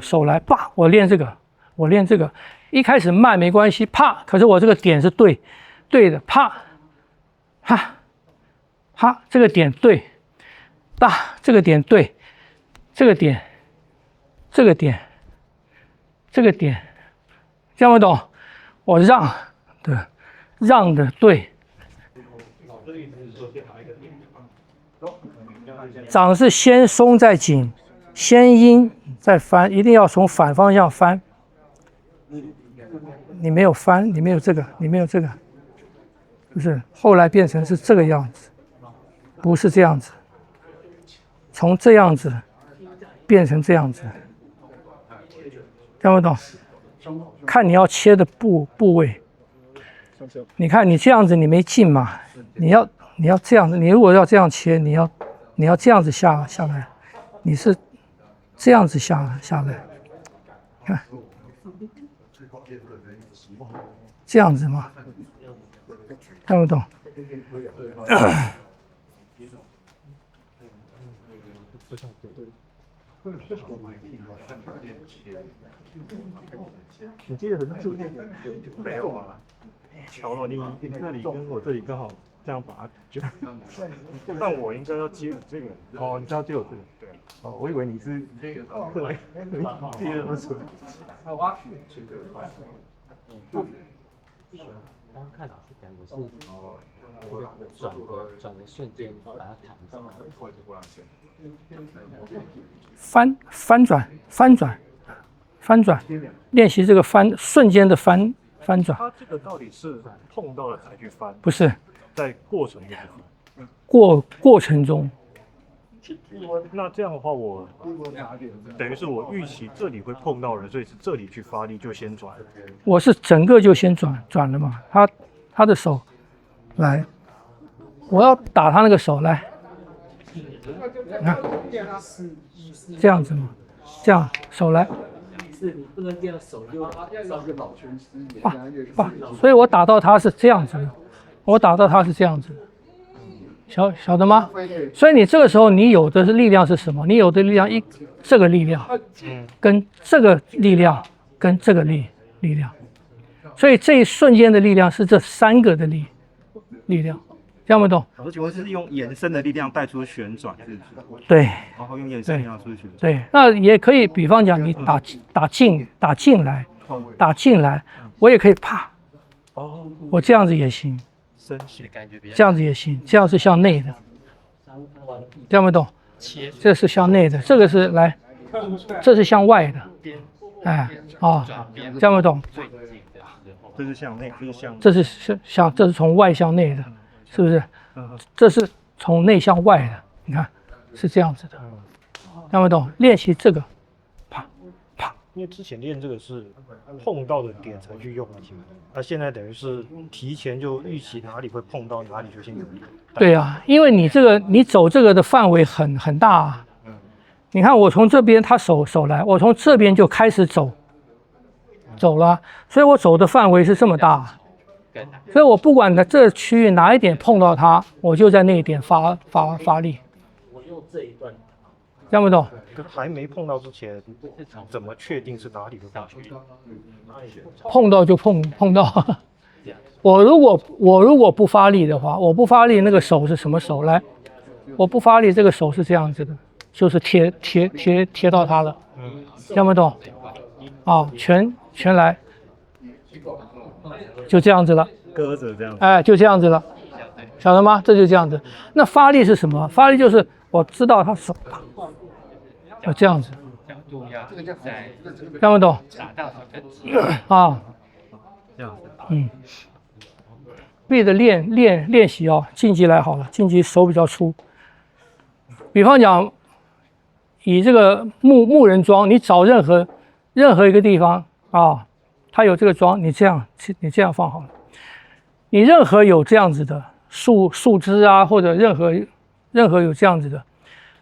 手来，啪，我练这个，我练这个，一开始慢没关系，啪，可是我这个点是对的，啪，哈，哈，这个点对，大，这个点对，这个点，这个点，这个点，听不懂？我让的对。掌是先松再紧，先阴再翻，一定要从反方向翻。你没有翻，你没有这个，你没有这个，不是，后来变成是这个样子，不是这样子，从这样子变成这样子，听不懂？看你要切的部位。你看你这样子你没劲嘛？你要这样子，你如果要这样切，你要这样子下来，你是这样子下来，看这样子吗？看不懂？你记得很注意没有啊？乔罗，你这里跟我这里刚好这样把它就，但我应该要接这个哦，你知道接我这个对哦，我以为你是这个对，接的不准。刚刚看老师讲的是转的瞬间把它弹上来，翻转，练习这个瞬间的翻转。它这个到底是碰到了才去翻？不是，在过程中。过程中。那这样的话，我等于是我预期这里会碰到人，所以是这里去发力就先转。我是整个就先转了嘛，他的手来，我要打他那个手来，你看这样子嘛，这样手来，是你不能这样手就把，所以我打到他是这样子的，我打到他是这样子的。晓得吗？所以你这个时候你有的是力量是什么？你有的力量这个力量，跟这个力量，跟这个力量，所以这一瞬间的力量是这3个的力量，听不懂？老师，请问是用延伸的力量带出旋转，是不是？对，然后用延伸力量出旋转。对，那也可以，比方讲你打进来，我也可以啪，我这样子也行。这样子也行，这样是向内的，听不懂？这是向内的，这个是来，这是向外的，哎，听不懂？这是向内，这是向，这是从外向内的，是不是？这是从内向外的，你看是这样子的，听不懂？练习这个，啪啪。因为之前练这个是碰到的点才去用，那现在等于是提前就预期哪里会碰到哪里就先有力。对啊，因为你走这个的范围很大啊。你看我从这边他手来，我从这边就开始走了，所以我走的范围是这么大，所以我不管在这区域哪一点碰到它，我就在那一点发力。我用这一段，听不懂？还没碰到之前，怎么确定是哪里会碰去？碰到就碰到。我如果不发力的话，我不发力，那个手是什么手？来，我不发力，这个手是这样子的，就是贴到它了。听不懂？啊，全来，就这样子了。搁着这样。哎，就这样子了，晓得吗？这就这样子。那发力是什么？发力就是我知道他手。要这样子，听不懂？啊，这样子，背的练习哦，晋级来好了，晋级手比较粗。比方讲，以这个木人桩，你找任何一个地方啊，它有这个桩，你这样放好了。你任何有这样子的树枝啊，或者任何有这样子的。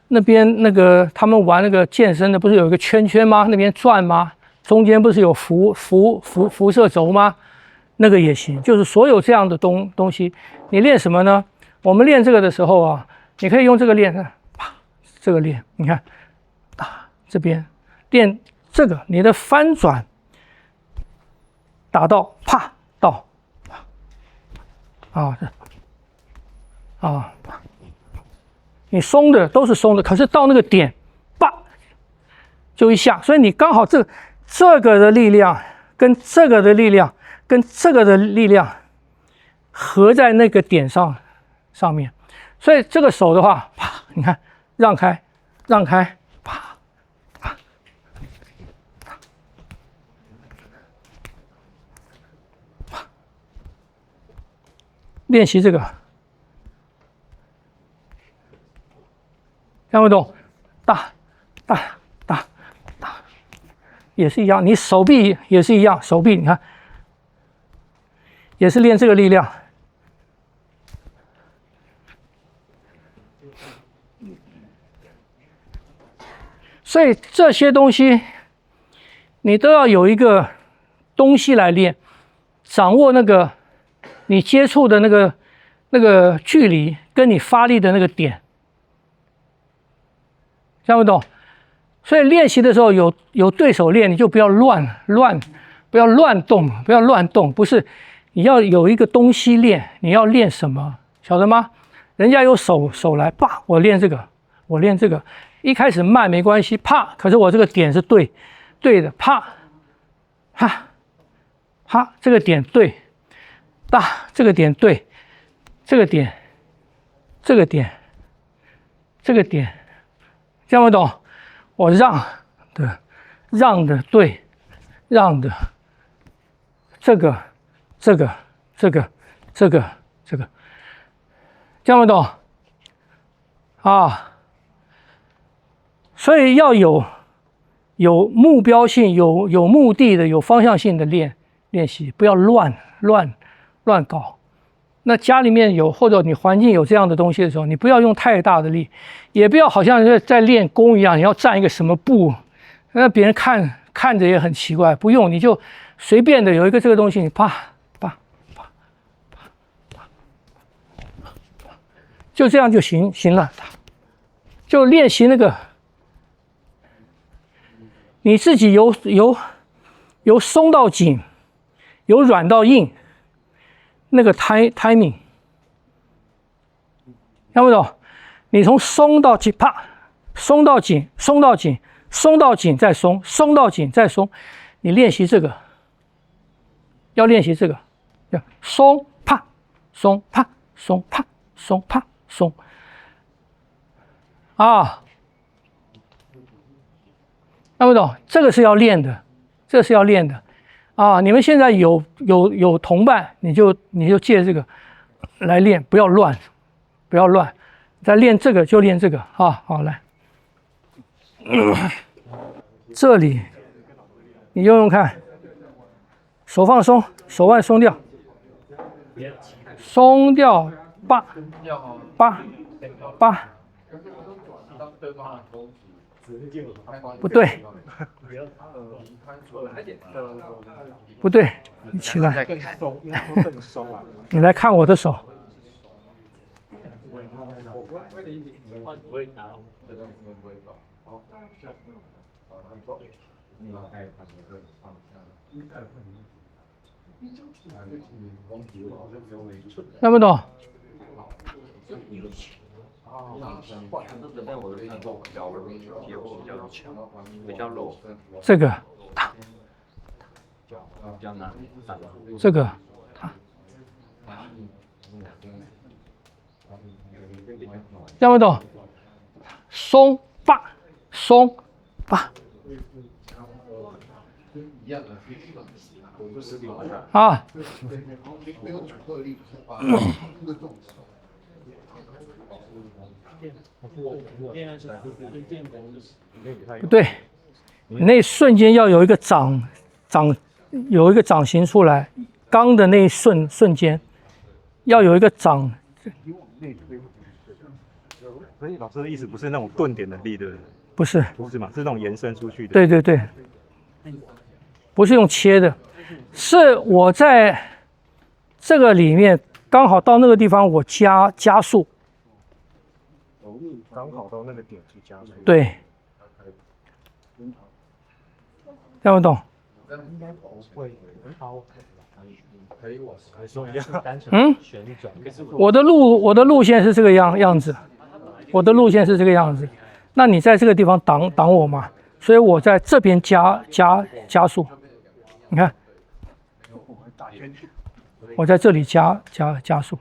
那边那个他们玩那个健身的，不是有一个圈圈吗？那边转吗？中间不是有辐射轴吗？那个也行，就是所有这样的东西，你练什么呢？我们练这个的时候啊，你可以用这个练，啪，这个练，你看，这边练这个你的翻转打到啪到啊啊，你松的都是松的，可是到那个点，啪就一下，所以你刚好这个的力量跟这个的力量跟这个的力量合在那个点上面，所以这个手的话，啪，你看让开，啪啪。练习这个，看不懂？大，也是一样。你手臂也是一样，手臂你看，也是练这个力量。所以这些东西，你都要有一个东西来练，掌握那个你接触的那个距离，跟你发力的那个点，听不懂？所以练习的时候有对手练，你就不要乱动，不是，你要有一个东西练，你要练什么？晓得吗？人家有手来，啪，我练这个，一开始慢没关系，啪，可是我这个点是对的，啪，这个点对，大，这个点对，这个点，听不懂？我让的对，让的这个，听不懂？啊，所以要有目标性、有目的的、有方向性的练习，不要乱搞。那家里面有或者你环境有这样的东西的时候，你不要用太大的力，也不要好像是在练功一样，你要站一个什么步，那别人看着也很奇怪。不用，你就随便的有一个这个东西，你啪，就这样就行了。就练习那个，你自己由松到紧，由软到硬。那个 timing， 看不懂？你从松到紧，啪，松到紧，再松，松到紧再松。你练习这个，要练习这个，松啪，松啪，松啪，松啪，松。啊，看不懂？这个是要练的，啊，你们现在有同伴，你就借这个来练，不要乱，再练这个就练这个啊。好，来，这里你用看，手放松，手腕松掉，八，不对，你起来，你来看我的手。看不懂？这个这个听不懂？松八啊！不对，你那瞬间要有一个有一个掌形出来，刚的那一瞬间要有一个掌。所以老师的意思不是那种顿点的力，对不对？不是嘛，是那种延伸出去的。对，不是用切的，是我在这个里面刚好到那个地方，我加速。刚好到那个点去加速。对。这样不懂？应该不会很好，可以我说一样。嗯，旋转，我的路线是这个样子，我的路线是这个样子。那你在这个地方挡我嘛，所以我在这边加速。你看，我在这里加速。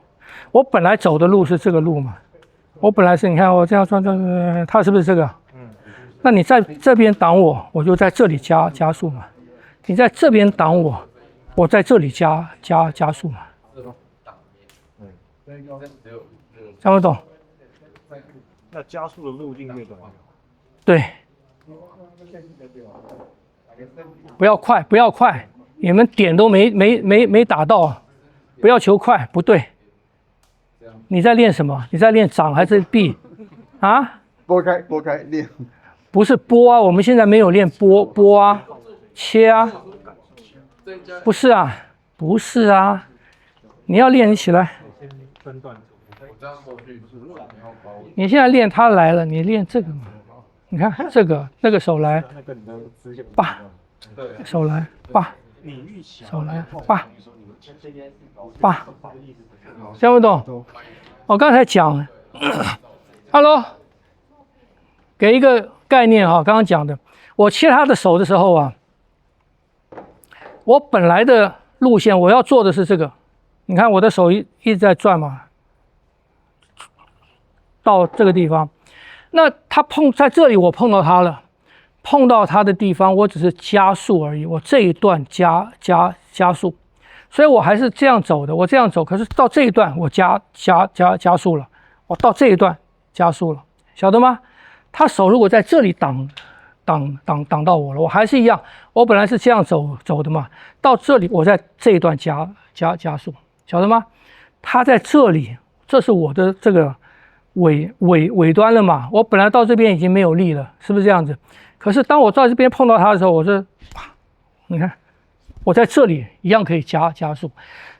我本来走的路是这个路嘛，我本来是你看我这样转，它是不是这个？那你在这边挡我，我就在这里加速嘛。你在这边挡我，我在这里加速嘛。听不懂？那加速的路径越短越好。对。不要快，不要快，你们点都没打到，不要求快，不对。你在练什么？你在练掌还是臂？啊？拨开练。不是拨啊，我们现在没有练拨啊，切啊，不是啊，不是啊，你要练起来。分段。你现在练它来了，你练这个嘛？你看这个那个手来，叭，手来叭，手来叭，叭，听不懂？我刚才讲，Hello， 给一个概念哈，刚刚讲的，我切他的手的时候啊，我本来的路线我要做的是这个，你看我的手一直在转嘛，到这个地方，那他在这里我碰到他了，碰到他的地方我只是加速而已，我这一段加速。所以我还是这样走的，我这样走，可是到这一段我加速了，我到这一段加速了，晓得吗？他手如果在这里挡到我了，我还是一样，我本来是这样走的嘛，到这里我在这一段加速，晓得吗？他在这里，这是我的这个尾端了嘛，我本来到这边已经没有力了，是不是这样子？可是当我到这边碰到他的时候，我是，你看。我在这里一样可以加速，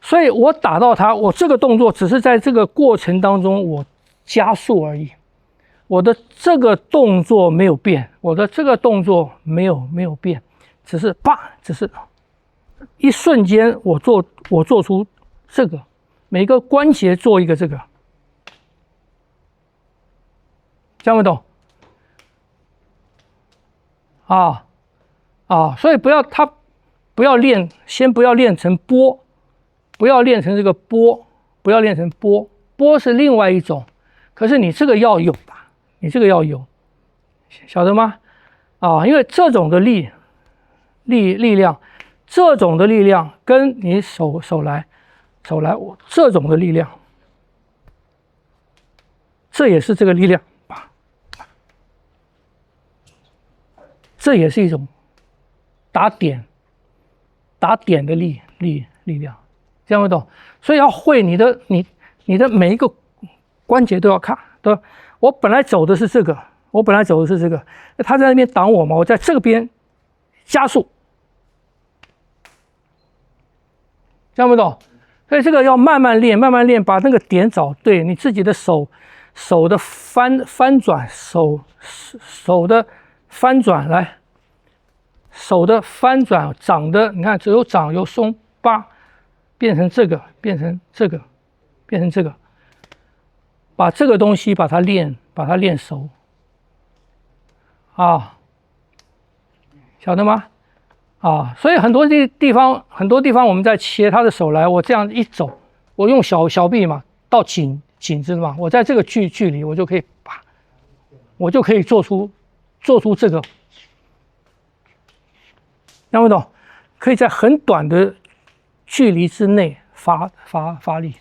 所以我打到它，我这个动作只是在这个过程当中我加速而已，我的这个动作没有变，我的这个动作没有变，只是只是一瞬间我做出这个，每个关节做一个这个，听不懂？所以不要练，先不要练成波，不要练成这个波，不要练成波，波是另外一种，可是你这个要有吧，你这个要有，晓得吗？因为这种的力量，这种的力量跟你手来我这种的力量，这也是这个力量，这也是一种打点的力量，这样不懂？所以要会你的每一个关节都要看，对吧？我本来走的是这个，他在那边挡我嘛，我在这边加速，这样不懂？所以这个要慢慢练，把那个点找对，你自己的手的翻转，手的翻转来。手的翻转，掌的，你看只有掌有松，变成这个，变成这个，把这个东西把它练熟，晓得吗？所以很多地方我们在切他的手来，我这样一走，我用小臂嘛，到颈子嘛，我在这个距离，我就可以做出这个。听不懂？可以在很短的距离之内发力，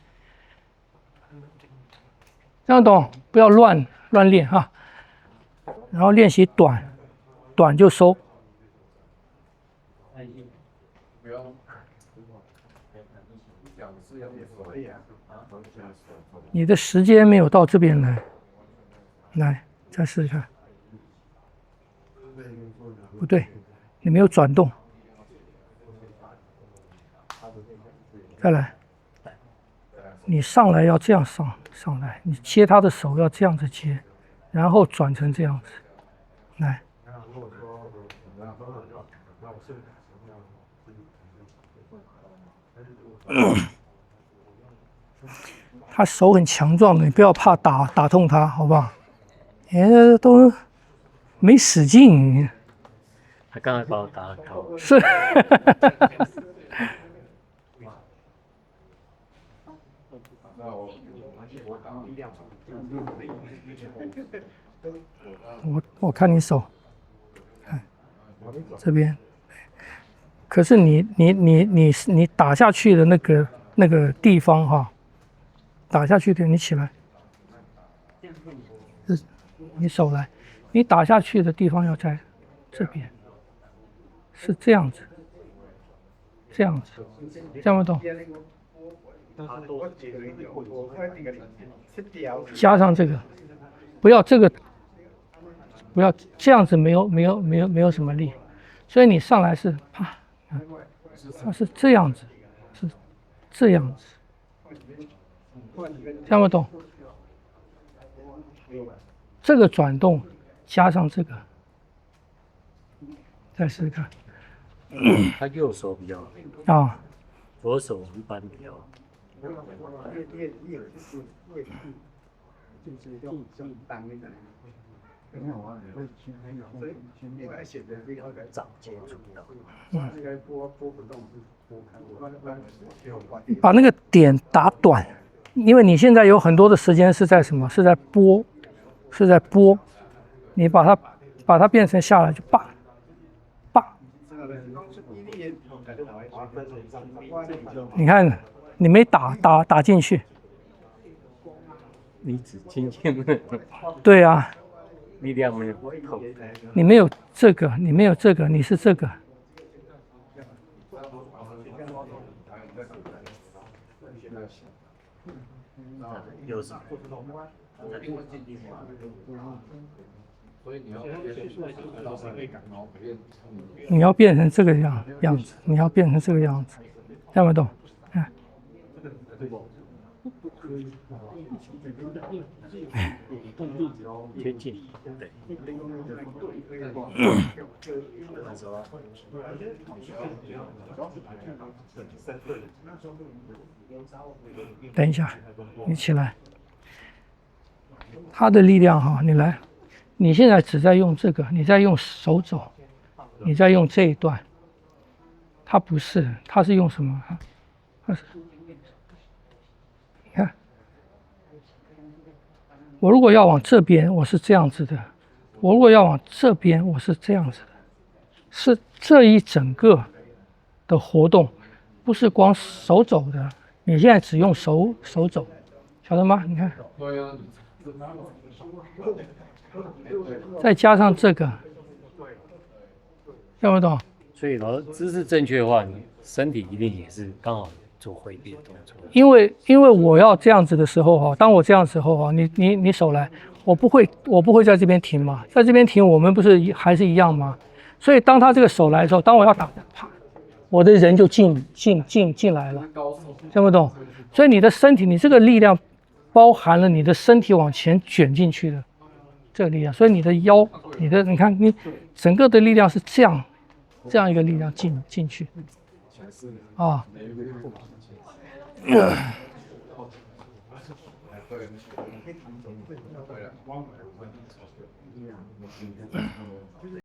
这样懂？不要乱练哈。然后练习短就收。你的时间没有到这边来再试试看。不对，你没有转动。再来，你上来要这样上来，你接他的手要这样子接，然后转成这样子，来，他手很强壮的，你不要怕打痛他，好不好？哎，都没使劲，他刚才把我打头。是。我看你手，看这边，可是你打下去的那个地方哈，打下去的你起来，你手来，你打下去的地方要在这边，是这样子，这样子，这样不懂？加上这个，不要这个，不要这样子，没有什么力，所以你上来是啪，它是这样子，是这样子，这样不懂？这个转动加上这个，再试试看。他右手比较啊，左手一般比较。早接触到。把那个点打短，因为你现在有很多的时间是在什么？是在拨，是在拨。你把它变成下来就棒，棒。你看，你没打进去。你只轻轻的。对啊，力量没有透。你没有这个，你没有这个，你是这个。右手。你要变成这个样子，你要变成这个样子，看不懂？看。接近，对。等一下，你起来。他的力量哈，你来。你现在只在用这个，你在用手肘，你在用这一段。他不是，他是用什么？他是，你看，我如果要往这边，我是这样子的；我如果要往这边，我是这样子的。是这一整个的活动，不是光手肘的。你现在只用手肘，晓得吗？你看。再加上这个，听不懂？所以姿势正确的话，你身体一定也是刚好做回避的动作。因为我要这样子的时候哈，当我这样的时候哈，你手来，我不会在这边停嘛，在这边停，我们不是还是一样吗？所以当他这个手来的时候，当我要打，啪，我的人就进来了，听不懂？所以你的身体，你这个力量包含了你的身体往前卷进去的这个力量，所以你的腰，你看你整个的力量是这样一个力量进去啊。